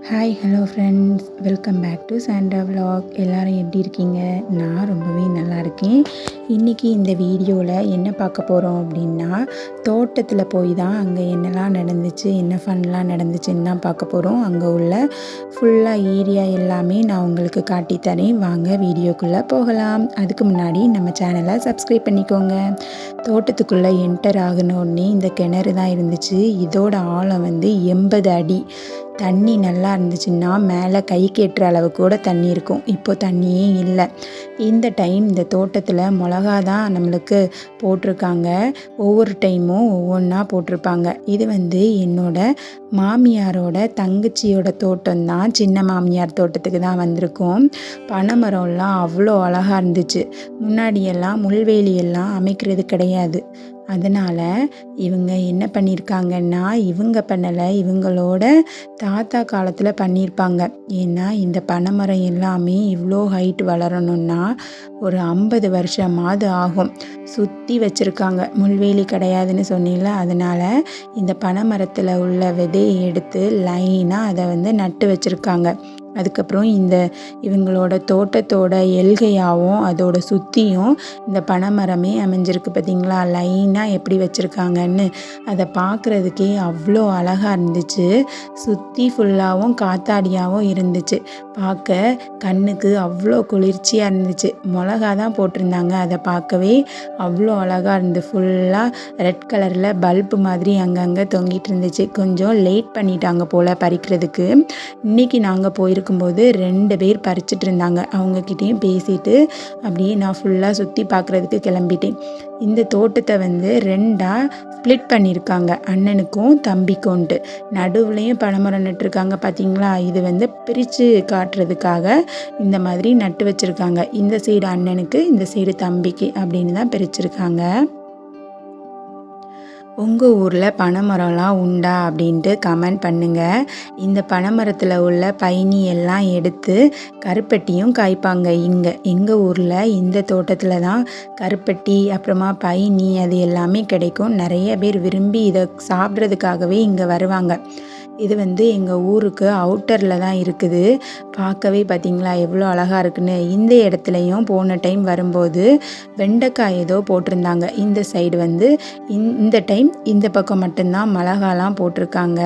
Hi hello friends, welcome back to Sandra vlog. எல்லோரும் எப்படி இருக்கீங்க? நான் ரொம்பவே நல்லா இருக்கேன். இன்றைக்கி இந்த வீடியோவில் என்ன பார்க்க போகிறோம் அப்படின்னா, தோட்டத்தில் போய் தான் அங்கே என்னெல்லாம் நடந்துச்சு, என்ன ஃபன்லாம் நடந்துச்சுன்னு தான் பார்க்க போகிறோம். அங்கே உள்ள ஃபுல்லாக ஏரியா எல்லாமே நான் உங்களுக்கு காட்டித்தரேன். வாங்க வீடியோக்குள்ளே போகலாம். அதுக்கு முன்னாடி நம்ம சேனலை சப்ஸ்கிரைப் பண்ணிக்கோங்க. தோட்டத்துக்குள்ளே என்டர் ஆகினோடனே இந்த கிணறு தான் இருந்துச்சு. இதோட ஆழம் 80 அடி. தண்ணி நல்லா இருந்துச்சுன்னா மேலே கை கேட்டுற அளவு கூட தண்ணி இருக்கும். இப்போது தண்ணியே இல்லை. இந்த டைம் இந்த தோட்டத்தில் மிளகா தான் நம்மளுக்கு போட்டிருக்காங்க. ஒவ்வொரு டைமும் ஒவ்வொன்றா போட்டிருப்பாங்க. இது என்னோட மாமியாரோட தங்கச்சியோட தோட்டம் தான். சின்ன மாமியார் தோட்டத்துக்கு தான் வந்திருக்கோம். பனைமரம்லாம் அவ்வளோ அழகாக இருந்துச்சு. முன்னாடியெல்லாம் முள்வேலியெல்லாம் அமைக்கிறது கிடையாது. அதனால் இவங்க என்ன பண்ணியிருக்காங்கன்னா, இவங்க பண்ணலை, இவங்களோட தாத்தா காலத்தில் பண்ணியிருப்பாங்க. ஏன்னா இந்த பனைமரம் எல்லாமே இவ்வளோ ஹைட் வளரணுன்னா ஒரு 50 வருஷமாவது ஆகும். சுற்றி வச்சுருக்காங்க. முள்வேலி கிடையாதுன்னு சொன்னீங்கள, அதனால் இந்த பனைமரத்தில் உள்ள விதையை எடுத்து லைனாக அதை நட்டு வச்சுருக்காங்க. அதுக்கப்புறம் இவங்களோட தோட்டத்தோட எல்கையாகவும் அதோட சுற்றியும் இந்த பனைமரமே அமைஞ்சிருக்கு. பார்த்திங்களா, லைனாக எப்படி வச்சுருக்காங்கன்னு. அதை பார்க்குறதுக்கே அவ்வளோ அழகாக இருந்துச்சு. சுற்றி ஃபுல்லாகவும் காத்தாடியாகவும் இருந்துச்சு. பார்க்க கண்ணுக்கு அவ்வளோ குளிர்ச்சியாக இருந்துச்சு. மிளகா தான் போட்டிருந்தாங்க. அதை பார்க்கவே அவ்வளோ அழகாக இருந்து ஃபுல்லாக ரெட் கலரில் பல்பு மாதிரி அங்கங்கே தொங்கிட்டு இருந்துச்சு. கொஞ்சம் லேட் பண்ணிட்டாங்க போல் பறிக்கிறதுக்கு. இன்றைக்கி நாங்கள் போயிருக்கோம்போது 2 பேர் பறிச்சிட்டு இருந்தாங்க. அவங்கக்கிட்டேயும் பேசிட்டு அப்படியே நான் ஃபுல்லாக சுற்றி பார்க்குறதுக்கு கிளம்பிட்டேன். இந்த தோட்டத்தை 2ஆக ஸ்ப்ளிட் பண்ணியிருக்காங்க, அண்ணனுக்கும் தம்பிக்கும்ன்ட்டு. நடுவுலையும் பனைமரம் நட்டுருக்காங்க. பார்த்திங்களா, இது பிரித்து காட்டுறதுக்காக இந்த மாதிரி நட்டு வச்சுருக்காங்க. இந்த சைடு அண்ணனுக்கு, இந்த சைடு தம்பிக்கு அப்படின்னு தான் பிரிச்சிருக்காங்க. உங்கள் ஊரில் பனைமரம்லாம் உண்டா அப்படின்ட்டு கமெண்ட் பண்ணுங்கள். இந்த பனைமரத்தில் உள்ள பைனி எல்லாம் எடுத்து கருப்பட்டியும் காய்ப்பாங்க. எங்கள் ஊரில் இந்த தோட்டத்தில் தான் கருப்பட்டி அப்புறமா பைனி அது எல்லாமே கிடைக்கும். நிறைய பேர் விரும்பி இதை சாப்பிட்றதுக்காகவே இங்கே வருவாங்க. இது எங்கள் ஊருக்கு அவுட்டரில் தான் இருக்குது. பார்க்கவே பார்த்திங்களா எவ்வளோ அழகாக இருக்குன்னு. இந்த இடத்துலையும் போன டைம் வரும்போது வெண்டைக்காய் ஏதோ போட்டிருந்தாங்க. இந்த சைடு இந்த டைம் இந்த பக்கம் மட்டும்தான் மிளகாலாம் போட்டிருக்காங்க.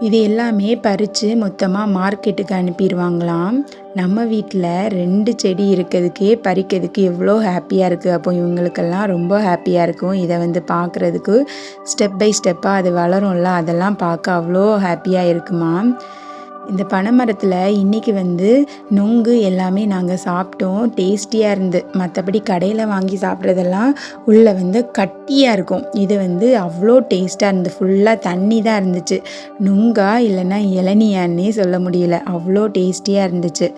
இது எல்லாமே பறித்து மொத்தமாக மார்க்கெட்டுக்கு அனுப்பிடுவாங்களாம். நம்ம வீட்டில் 2 செடி இருக்கிறதுக்கே பறிக்கிறதுக்கு எவ்வளோ ஹாப்பியாக இருக்குது. அப்போ இவங்களுக்கெல்லாம் ரொம்ப ஹாப்பியாக இருக்கும். இதை பார்க்குறதுக்கு ஸ்டெப் பை ஸ்டெப்பாக அது வளரும்ல, அதெல்லாம் பார்க்க அவ்வளோ ஹாப்பியாக இருக்குமா. இந்த பனைமரத்தில் இன்றைக்கி நொங்கு எல்லாமே நாங்கள் சாப்பிட்டோம். டேஸ்டியாக இருந்து. மற்றபடி கடையில் வாங்கி சாப்பிட்றதெல்லாம் உள்ளே கட்டியாக இருக்கும். இது அவ்வளோ டேஸ்ட்டாக இருந்து. ஃபுல்லாக தண்ணி தான் இருந்துச்சு. நொங்கா இல்லைன்னா இளநியான்னே சொல்ல முடியல, அவ்வளோ டேஸ்டியாக இருந்துச்சு.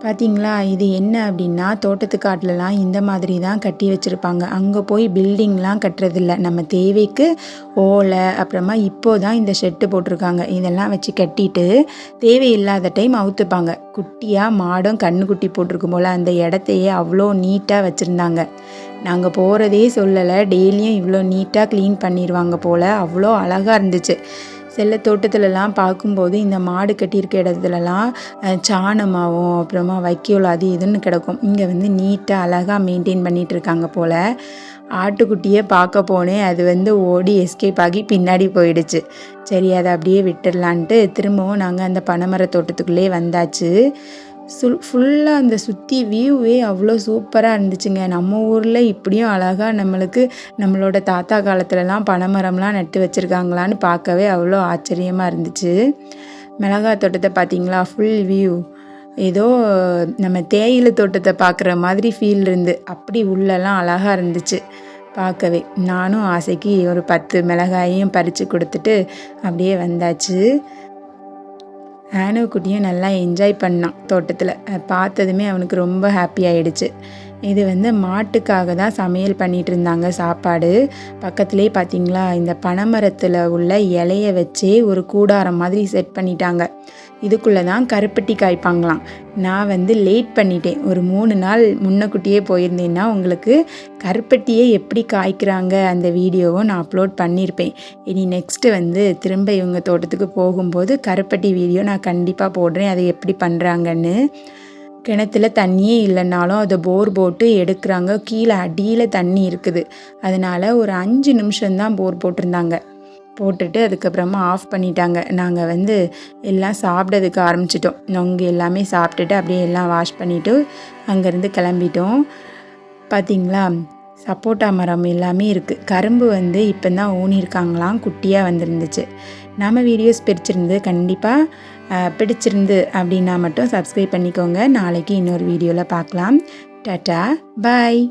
பார்த்திங்களா, இது என்ன அப்படின்னா, தோட்டத்து காட்டிலலாம் இந்த மாதிரி தான் கட்டி வச்சுருப்பாங்க. அங்கே போய் பில்டிங்லாம் கட்டுறதில்ல. நம்ம தேவைக்கு ஓலை அப்புறமா இப்போது தான் இந்த ஷெட்டு போட்டிருக்காங்க. இதெல்லாம் வச்சு கட்டிட்டு தேவையில்லாத டைம் அவுத்துப்பாங்க. குட்டியாக மாடும் கண்ணுக்குட்டி போட்டிருக்கும் போல் அந்த இடத்தையே அவ்வளோ நீட்டாக வச்சுருந்தாங்க. நாங்கள் போகிறதே சொல்லலை, டெய்லியும் இவ்வளோ நீட்டாக க்ளீன் பண்ணிடுவாங்க போல். அவ்வளோ அழகாக இருந்துச்சு. சில தோட்டத்துலலாம் பார்க்கும்போது இந்த மாடு கட்டியிருக்க இடத்துலலாம் சாணமாகவும் அப்புறமா வைக்கோல் அது இதுன்னு கிடக்கும். இங்கே நீட்டாக அழகாக மெயின்டைன் பண்ணிகிட்டு இருக்காங்க போல். ஆட்டுக்குட்டியை பார்க்க போனேன். அது ஓடி எஸ்கேப் ஆகி பின்னாடி போயிடுச்சு. சரி, அதை அப்படியே விட்டுடலான்ட்டு திரும்பவும் நாங்கள் அந்த பனைமர தோட்டத்துக்குள்ளே வந்தாச்சு. ஃபுல்லாக அந்த சுற்றி வியூவே அவ்வளோ சூப்பராக இருந்துச்சுங்க. நம்ம ஊரில் இப்படியும் அழகாக நம்மளோட தாத்தா காலத்துலலாம் பனைமரம்லாம் நட்டு வச்சுருக்காங்களான்னு பார்க்கவே அவ்வளோ ஆச்சரியமாக இருந்துச்சு. மிளகாய் தோட்டத்தை பார்த்திங்களா, ஃபுல் வியூ ஏதோ நம்ம தேயிலை தோட்டத்தை பார்க்குற மாதிரி ஃபீல் இருந்து. அப்படி உள்ளெல்லாம் அழகாக இருந்துச்சு பார்க்கவே. நானும் ஆசைக்கு ஒரு 10 மிளகாயையும் பறித்து கொடுத்துட்டு அப்படியே வந்தாச்சு. ஆனோ குட்டியும் நல்லா என்ஜாய் பண்ணான் தோட்டத்தில். பார்த்ததுமே அவனுக்கு ரொம்ப ஹாப்பி ஆகிடுச்சு. இது வந்து மாட்டுக்காக தான் சமையல் பண்ணிகிட்டு இருந்தாங்க சாப்பாடு. பக்கத்துலேயே பார்த்திங்களா இந்த பனைமரத்தில் உள்ள இலைய வச்சே ஒரு கூடாரம் மாதிரி செட் பண்ணிட்டாங்க. இதுக்குள்ளே தான் கருப்பட்டி காய்ப்பாங்களாம். நான் வந்து லேட் பண்ணிட்டேன். ஒரு 3 நாள் முன்னக்கூட்டியே போயிருந்தேன்னா உங்களுக்கு கருப்பட்டியே எப்படி காய்க்கிறாங்க அந்த வீடியோவும் நான் அப்லோட் பண்ணியிருப்பேன். இனி நெக்ஸ்ட்டு வந்து திரும்ப இவங்க தோட்டத்துக்கு போகும்போது கருப்பட்டி வீடியோ நான் கண்டிப்பாக போடுறேன், அதை எப்படி பண்ணுறாங்கன்னு. கிணத்துல தண்ணியே இல்லைன்னாலும் அதை போர் போட்டு எடுக்கிறாங்க. கீழே அடியில் தண்ணி இருக்குது. அதனால் ஒரு 5 நிமிஷம்தான் போர் போட்டிருந்தாங்க. போட்டுட்டு அதுக்கப்புறமா ஆஃப் பண்ணிட்டாங்க. நாங்கள் வந்து எல்லாம் சாப்பிட்றதுக்கு ஆரம்பிச்சிட்டோம். நொங்கு எல்லாமே சாப்பிட்டுட்டு அப்படியே எல்லாம் வாஷ் பண்ணிவிட்டு அங்கேருந்து கிளம்பிட்டோம். பார்த்திங்களா சப்போட்டா மரம் எல்லாமே இருக்குது. கரும்பு வந்து இப்போ தான் ஊனியிருக்காங்களாம், குட்டியாக வந்துருந்துச்சு. நம்ம வீடியோஸ் பிடிச்சிருந்து அப்படின்னா மட்டும் சப்ஸ்கிரைப் பண்ணிக்கோங்க. நாளைக்கு இன்னொரு வீடியோவில் பார்க்கலாம். டாட்டா பாய்.